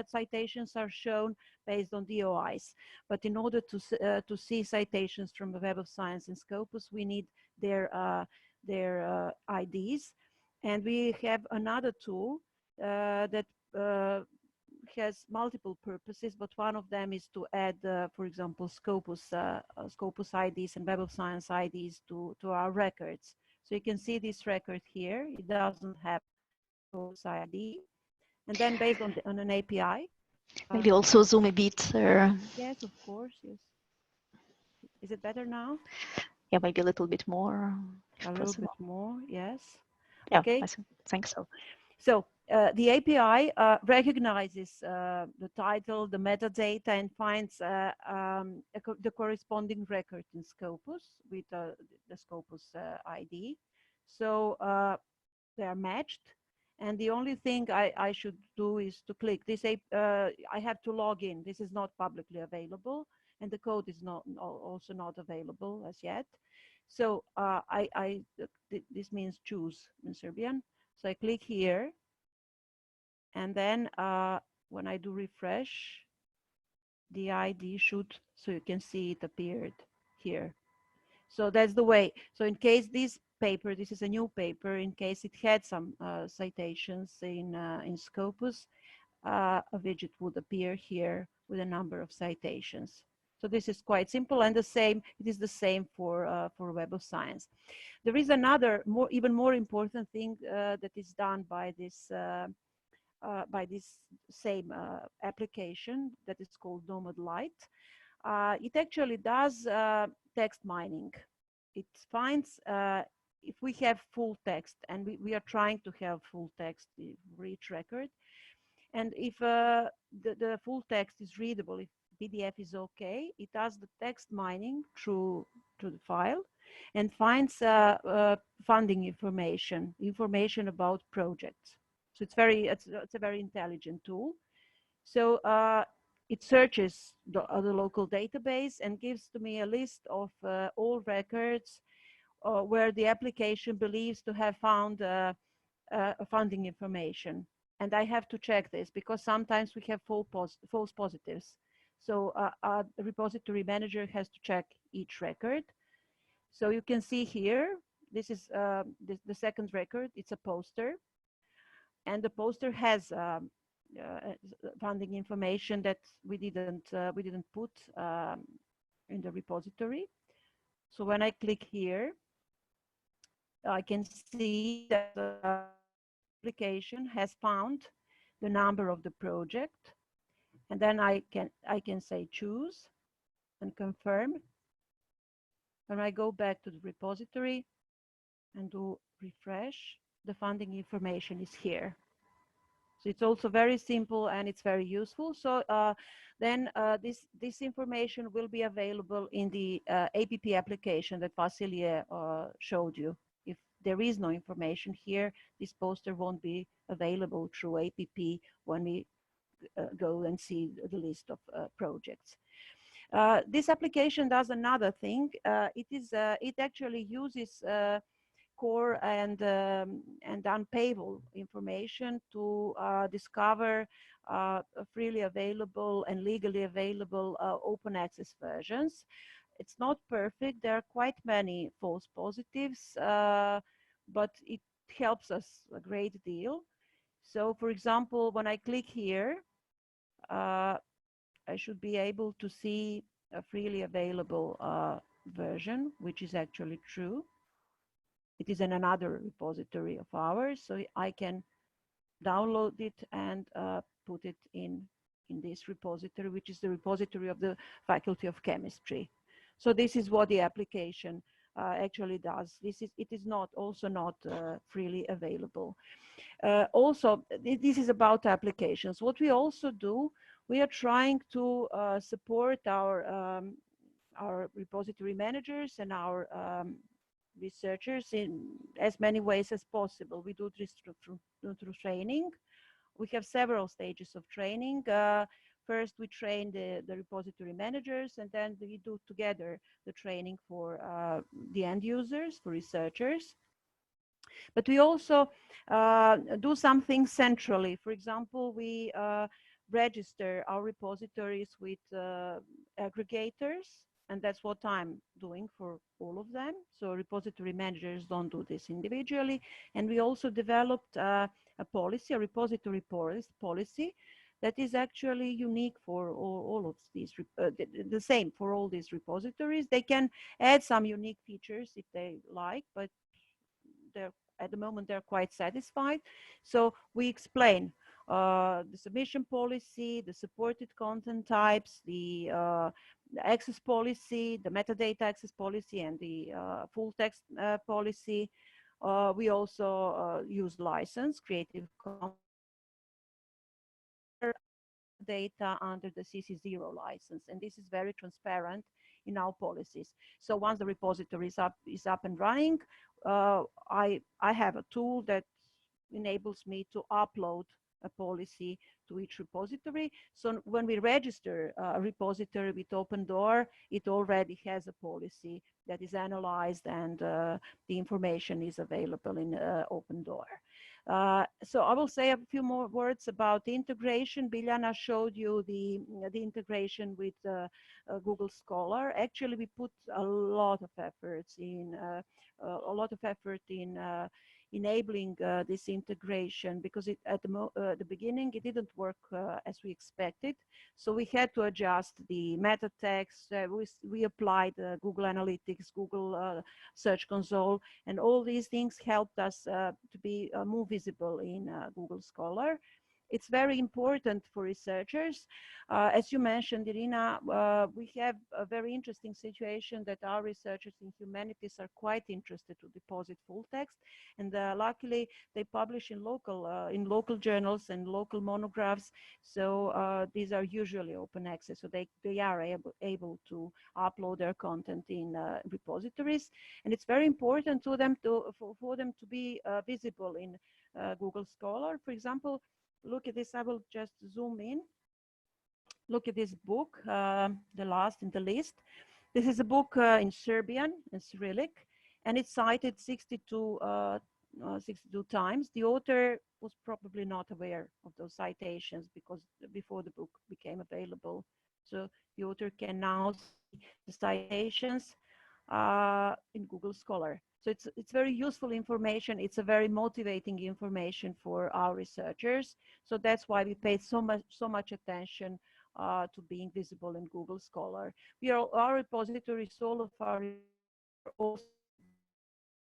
citations are shown based on DOIs, but in order to see citations from the Web of Science and Scopus, we need their IDs. And we have another tool that has multiple purposes, but one of them is to add, for example, Scopus IDs and Web of Science IDs to our records. So you can see this record here. It doesn't have Scopus ID. And then based on an API. Maybe also zoom a bit. Yes, of course, yes. Is it better now? Yeah, maybe a little bit more. A little bit more, yes. Yeah, okay. I think so. So the API recognizes the title, the metadata, and finds the corresponding record in Scopus with the Scopus ID. So they are matched. And the only thing I should do is to click this. I have to log in. This is not publicly available, and the code is also not available as yet. So this means choose in Serbian. So I click here, and then when I do refresh, the ID should, so you can see it appeared here. So that's the way. So in case this paper, this is a new paper, in case it had some citations in Scopus, a widget would appear here with a number of citations. So this is quite simple, and it is the same for Web of Science. There is another even more important thing that is done by this same application that is called Nomad Lite. It actually does text mining. It finds if we have full text, and we are trying to have full text for each record, and if the full text is readable, if PDF is okay, it does the text mining through to the file and finds funding information about projects. So it's a very intelligent tool. So it searches the local database and gives to me a list of all records where the application believes to have found funding information. And I have to check this because sometimes we have false positives. So the repository manager has to check each record. So you can see here, this is the second record. It's a poster. And the poster has funding information that we didn't put in the repository. So when I click here, I can see that the application has found the number of the project, and then I can say choose and confirm. When I go back to the repository and do refresh, the funding information is here. So it's also very simple and it's very useful. So then this information will be available in the APP application that Vasilie showed you. If there is no information here, this poster won't be available through APP when we go and see the list of projects. This application does another thing. It actually uses core and Unpayable information to discover freely available and legally available open access versions. It's not perfect. There are quite many false positives, but it helps us a great deal. So for example, when I click here, I should be able to see a freely available version, which is actually true. It is in another repository of ours, so I can download it and put it in this repository, which is the repository of the Faculty of Chemistry. So this is what the application actually does. It is also not freely available. Also, this is about applications. What we also do, we are trying to support our repository managers and our researchers in as many ways as possible. We do this through training. We have several stages of training. First, we train the repository managers, and then we do together the training for the end users, for researchers. But we also do something centrally. For example, we register our repositories with aggregators, and that's what I'm doing for all of them. So repository managers don't do this individually. And we also developed a policy, a repository policy that is actually unique for all of these, the same for all these repositories. They can add some unique features if they like, but at the moment they're quite satisfied. So we explain the submission policy, the supported content types, the access policy, the metadata access policy, and the full text policy. We also use license, Creative Commons data under the CC0 license, and this is very transparent in our policies. So once the repository is up and running, I have a tool that enables me to upload a policy to each repository. So when we register a repository with OpenDOAR, it already has a policy that is analyzed, and the information is available in OpenDOAR. So I will say a few more words about the integration. Biljana showed you the integration with Google Scholar. Actually, we put a lot of efforts in enabling this integration, because at the beginning it didn't work as we expected. So we had to adjust the meta text. We applied Google Analytics, Google Search Console, and all these things helped us to be more visible in Google Scholar. it's very important for researchers. As you mentioned, Irina, we have a very interesting situation that our researchers in humanities are quite interested to deposit full text, and luckily they publish in local journals and local monographs. So these are usually open access, so they are able to upload their content in repositories, and it's very important to them for them to be visible in Google Scholar. For example, look at this. I will just zoom in. Look at this book, the last in the list. This is a book in Serbian and Cyrillic, and it's cited 62 times. The author was probably not aware of those citations because before the book became available. So the author can now see the citations in Google Scholar. So it's very useful information. It's a very motivating information for our researchers. So that's why we paid so much attention to being visible in Google Scholar. Our repositories, all of our also,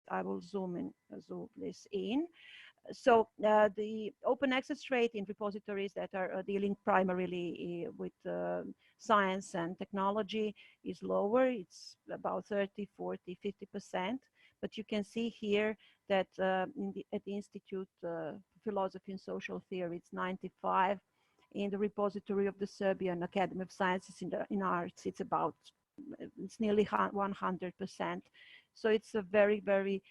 I will zoom this in. So the open access rate in repositories that are dealing primarily with science and technology is lower. It's about 30, 40, 50%. But you can see here that at the Institute of Philosophy and Social Theory, it's 95. In the repository of the Serbian Academy of Sciences in Arts, it's nearly 100%. So it's a very, very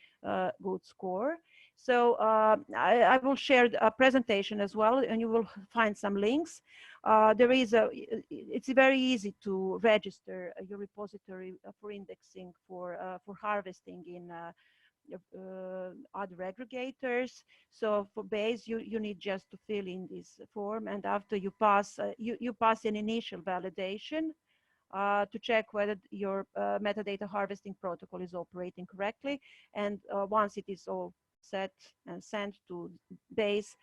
good score. So I will share a presentation as well, and you will find some links. It's very easy to register your repository for indexing for harvesting in other aggregators. So for base, you need just to fill in this form, and after you pass, you pass an initial validation to check whether your metadata harvesting protocol is operating correctly. And once it is all set and sent to base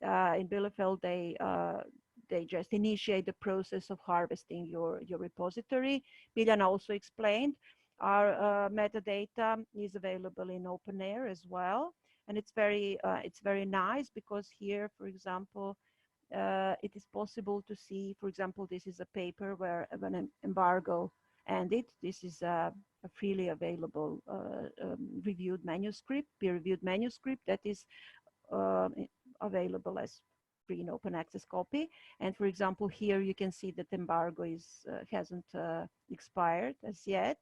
in Bielefeld, they just initiate the process of harvesting your repository. Biljana also explained our metadata is available in OpenAIRE as well, and it's very nice because here, for example, it is possible to see, for example, this is a paper where an embargo ended. This is a freely available reviewed manuscript, peer-reviewed manuscript that is available as free and open access copy. And for example, here you can see that embargo hasn't expired as yet.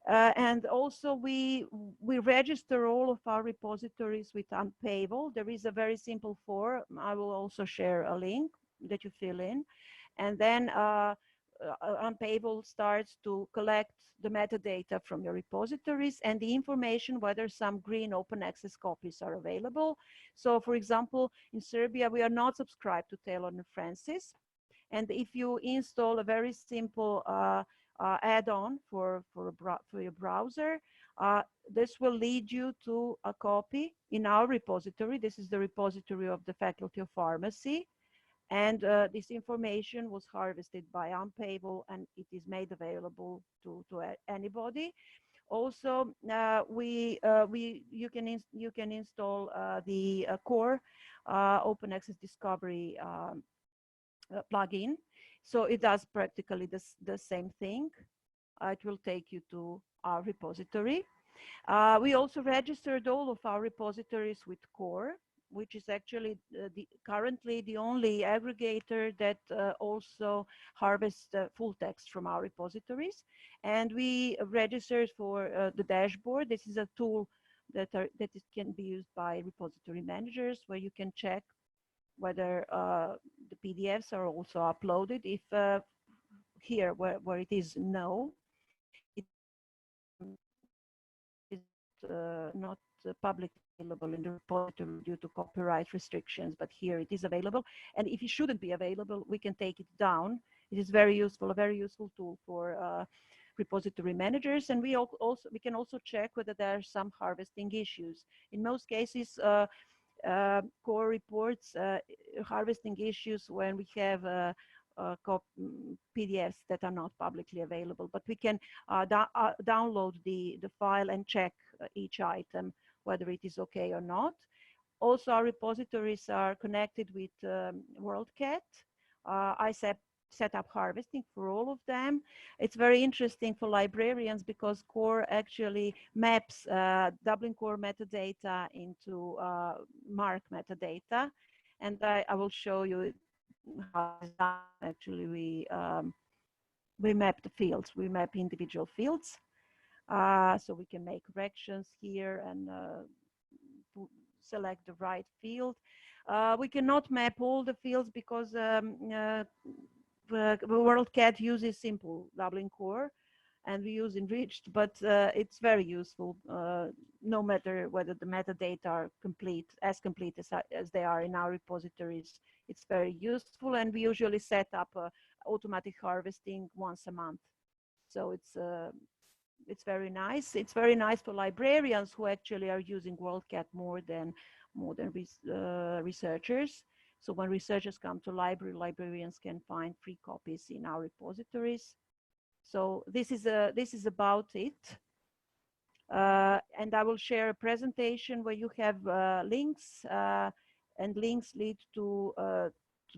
And also we register all of our repositories with Unpayable. There is a very simple form. I will also share a link that you fill in. And then Unpayable starts to collect the metadata from your repositories and the information whether some green open access copies are available. So for example, in Serbia, we are not subscribed to Taylor and Francis. And if you install a very simple add-on for your browser, this will lead you to a copy in our repository. This is the repository of the Faculty of Pharmacy. And this information was harvested by Unpayable, and it is made available to anybody. Also, you can install the core open access discovery plugin. So it does practically the same thing. It will take you to our repository. We also registered all of our repositories with Core, which is actually currently the only aggregator that also harvests full text from our repositories. And we registered for the dashboard. This is a tool that can be used by repository managers, where you can check whether the PDFs are also uploaded. If here where it is no, it is not publicly available in the repository due to copyright restrictions, but here it is available. And if it shouldn't be available, we can take it down. It is very useful, a very useful tool for repository managers. And we can also check whether there are some harvesting issues. In most cases, Core reports harvesting issues when we have PDFs that are not publicly available, but we can download the file and check each item, whether it is okay or not. Also, our repositories are connected with WorldCat. I set up harvesting for all of them. It's very interesting for librarians because core actually maps Dublin core metadata into MARC metadata. And I will show you how it's done. Actually, we map the fields, we map individual fields. So we can make corrections here and select the right field. We cannot map all the fields because the WorldCat uses simple Dublin core and we use enriched, but it's very useful no matter whether the metadata are complete as they are in our repositories. It's very useful, and we usually set up automatic harvesting once a month. So it's very nice. It's very nice for librarians who actually are using WorldCat more than researchers. So when researchers come to library, librarians can find free copies in our repositories. So this is about it. And I will share a presentation where you have links, and links lead to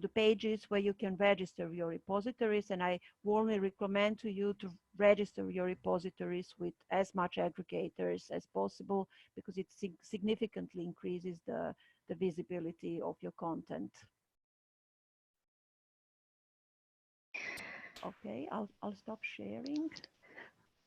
the pages where you can register your repositories. And I warmly recommend to you to register your repositories with as much aggregators as possible, because it significantly increases the visibility of your content. Okay, I'll stop sharing.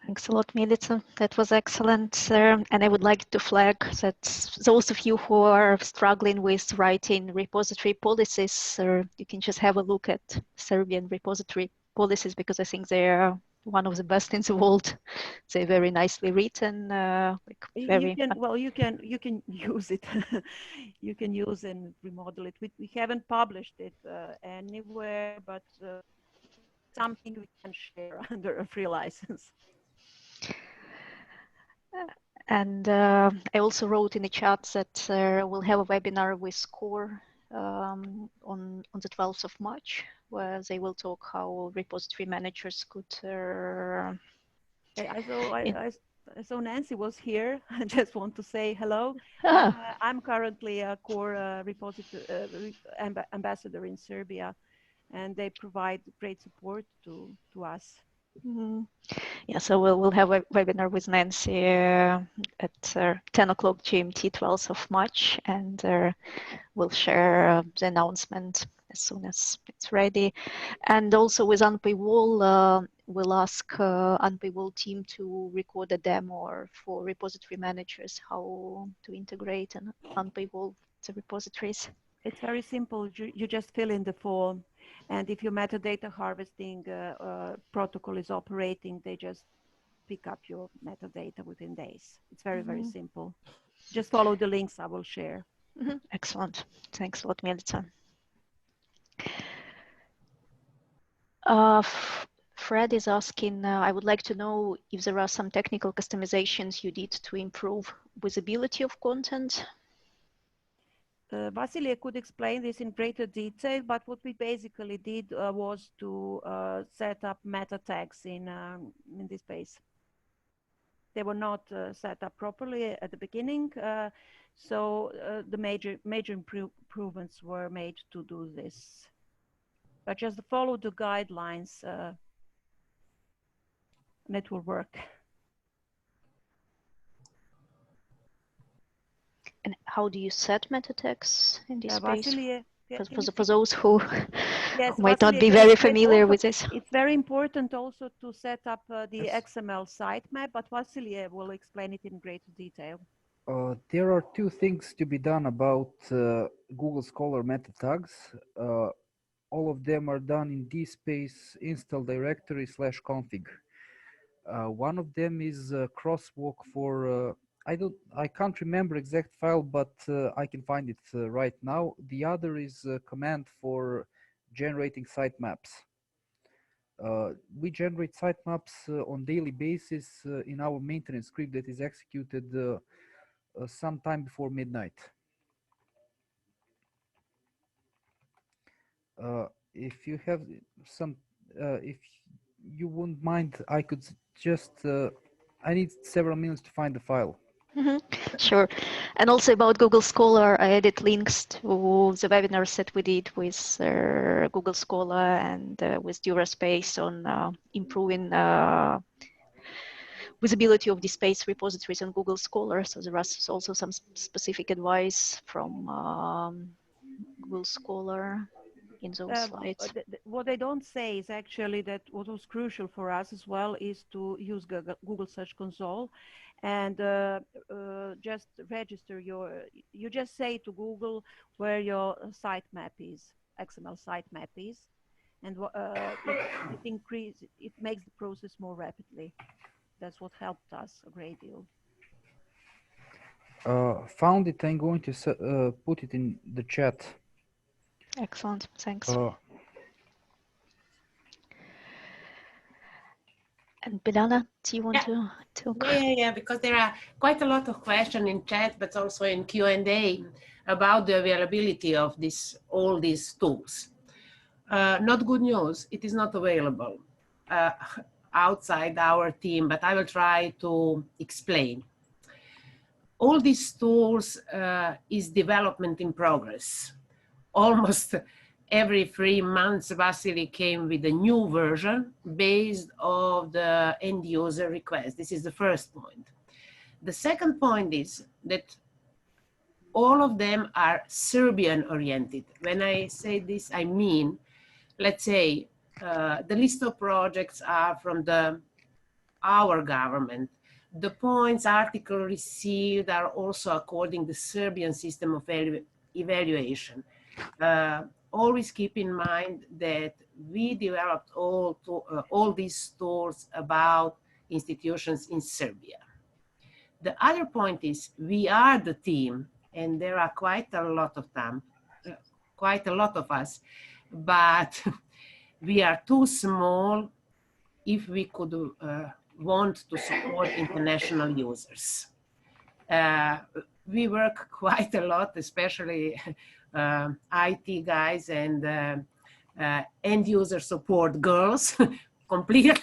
Thanks a lot, Milica. That was excellent. And I would like to flag that those of you who are struggling with writing repository policies, you can just have a look at Serbian repository policies, because I think they are one of the best in the world. They're very nicely written. Like very you can use it. You can use and remodel it. We haven't published it anywhere, but something we can share under a free license. And I also wrote in the chat that we'll have a webinar with CORE on the 12th of March, where they will talk how repository managers could. I saw Nancy was here. I just want to say hello. I'm currently a CORE repository ambassador in Serbia, and they provide great support to us. Mm-hmm. Yeah, so we'll have a webinar with Nancy at 10 o'clock GMT, 12th of March, and we'll share the announcement as soon as it's ready. And also with Unpayable, we'll ask Unpayable team to record a demo for repository managers how to integrate an Unpayable to repositories. It's very simple. You just fill in the form, and if your metadata harvesting protocol is operating, they just pick up your metadata within days. It's very, very simple. Just follow the links I will share. Excellent. Thanks a lot, Milica. Fred is asking, I would like to know if there are some technical customizations you did to improve visibility of content. Vasilia could explain this in greater detail, but what we basically did was to set up meta tags in DSpace. They were not set up properly at the beginning, so the major improvements were made to do this. But just follow the guidelines, and it will work. And how do you set meta tags in DSpace? For those who might not be very familiar with this. It's very important also to set up the XML sitemap, but Vasilia will explain it in greater detail. There are two things to be done about Google Scholar meta tags. All of them are done in DSpace install directory /config. One of them is crosswalk for I can't remember exact file, but I can find it right now. The other is a command for generating sitemaps. We generate sitemaps on daily basis in our maintenance script that is executed sometime before midnight. If you have some, if you wouldn't mind, I could just, I need several minutes to find the file. Sure. And also about Google Scholar, I added links to the webinars that we did with Google Scholar and with DSpace on improving visibility of DSpace repositories on Google Scholar. So there was also some specific advice from Google Scholar in those slides. What they don't say is actually that what was crucial for us as well is to use Google Search Console and just register you just say to Google where your sitemap is, XML sitemap is, and it makes the process more rapidly. That's what helped us a great deal. Found it. I'm going to put it in the chat. Excellent, thanks. And Biljana, do you want to talk? Yeah, because there are quite a lot of questions in chat, but also in Q&A about the availability of all these tools. Not good news, it is not available outside our team, but I will try to explain. All these tools is development in progress. Almost every 3 months, Vasily came with a new version based on the end user request. This is the first point. The second point is that all of them are Serbian oriented. When I say this, I mean, let's say the list of projects are from our government. The points article received are also according to the Serbian system of evaluation. Always keep in mind that we developed all these tools about institutions in Serbia. The other point is we are the team, and there are quite a lot of them, quite a lot of us, but we are too small if we could want to support international users. We work quite a lot, especially IT guys and end user support girls, completely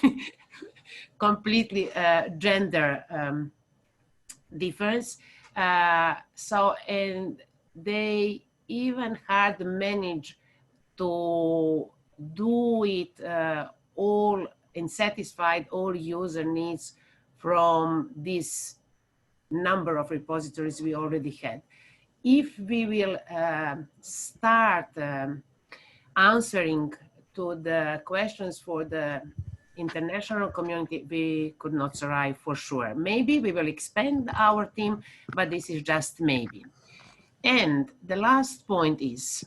gender difference. And they even had managed to do it all and satisfied all user needs from this number of repositories we already had. If we will start answering to the questions for the international community, we could not survive for sure. Maybe we will expand our team, but this is just maybe. And the last point is,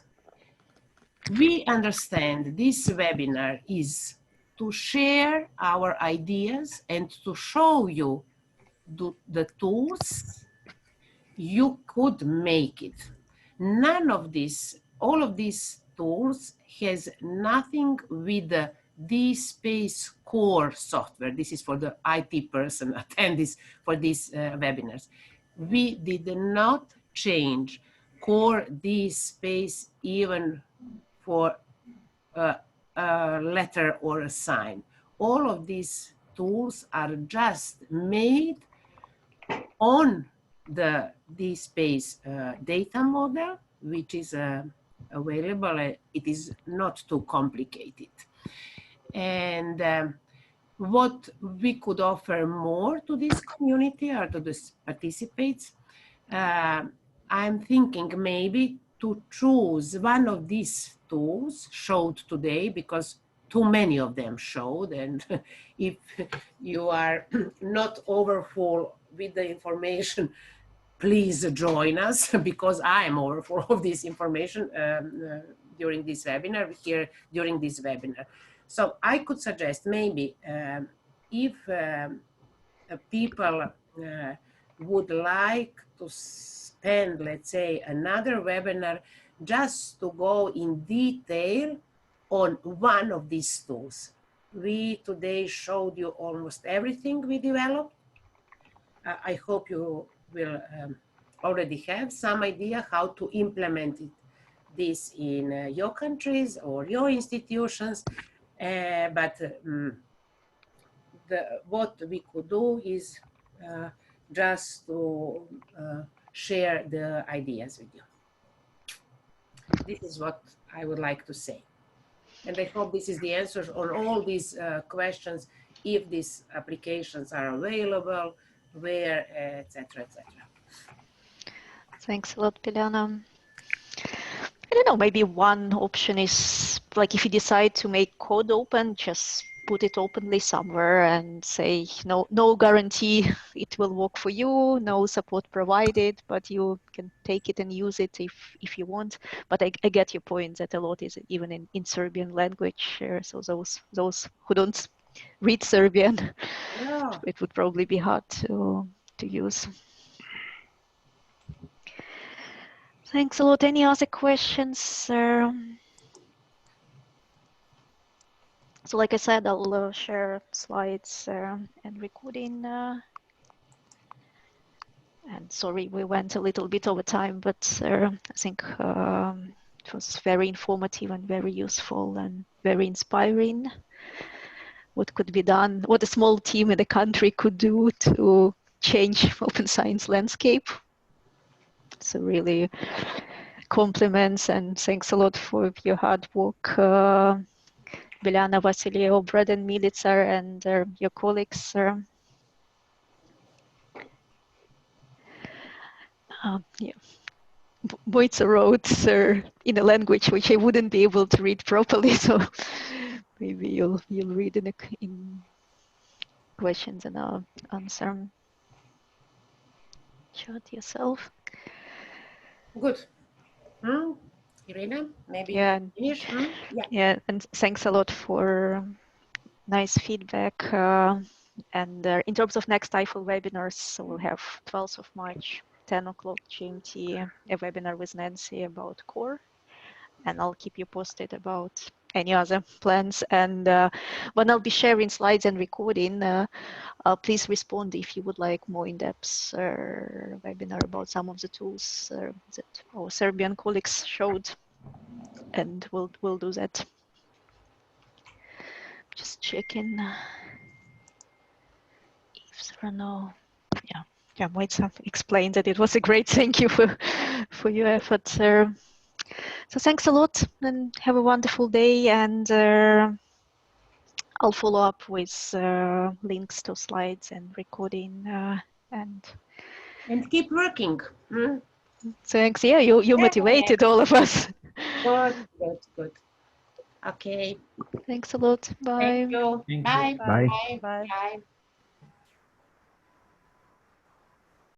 we understand this webinar is to share our ideas and to show you the tools you could make it. None of this, all of these tools has nothing with the DSpace core software. This is for the IT person attendees for these webinars. We did not change core DSpace even for a letter or a sign. All of these tools are just made on the DSpace data model, which is available. It is not too complicated. And what we could offer more to this community or to the participants, I'm thinking maybe to choose one of these tools showed today, because too many of them showed, and if you are not overfull with the information, please join us, because I'm overfull of this information during this webinar, during this webinar. So I could suggest maybe if people would like to spend, let's say, another webinar just to go in detail on one of these tools. We today showed you almost everything we developed. I hope you will already have some idea how to implement this in your countries or your institutions. But what we could do is just to share the ideas with you. This is what I would like to say. And I hope this is the answer on all these questions, if these applications are available, where, etc., etc. Thanks a lot, Biljana. I don't know, maybe one option is like if you decide to make code open, just put it openly somewhere and say no guarantee it will work for you, no support provided, but you can take it and use it if you want. But I get your point that a lot is even in Serbian language, so those who don't read Serbian, Yeah. it would probably be hard to use. Thanks a lot. Any other questions? So like I said, I'll share slides and recording. And sorry, we went a little bit over time, but I think it was very informative and very useful and very inspiring. What could be done, what a small team in the country could do to change open science landscape. So really compliments and thanks a lot for your hard work. Biljana, Vasily, Obrad, and Milica, and your colleagues. Yeah. Moitza wrote in a language which I wouldn't be able to read properly, so maybe you'll read in questions and I'll answer. Chat yourself. Good. Irina, maybe finish? Yeah, and thanks a lot for nice feedback. And in terms of next EIFL webinars, so we'll have 12th of March, 10 o'clock GMT, a webinar with Nancy about core. And I'll keep you posted about any other plans. And when I'll be sharing slides and recording, please respond if you would like more in-depth webinar about some of the tools that our Serbian colleagues showed, and we'll do that. Just checking if there are no. Yeah, Moitza explained that it was a great thank you for your effort. So thanks a lot and have a wonderful day. And I'll follow up with links to slides and recording and keep working. Thanks. Yeah, you motivated all of us. Good. Okay. Thanks a lot. Bye. Thank you. Thank you. Bye. Bye. Bye. Bye.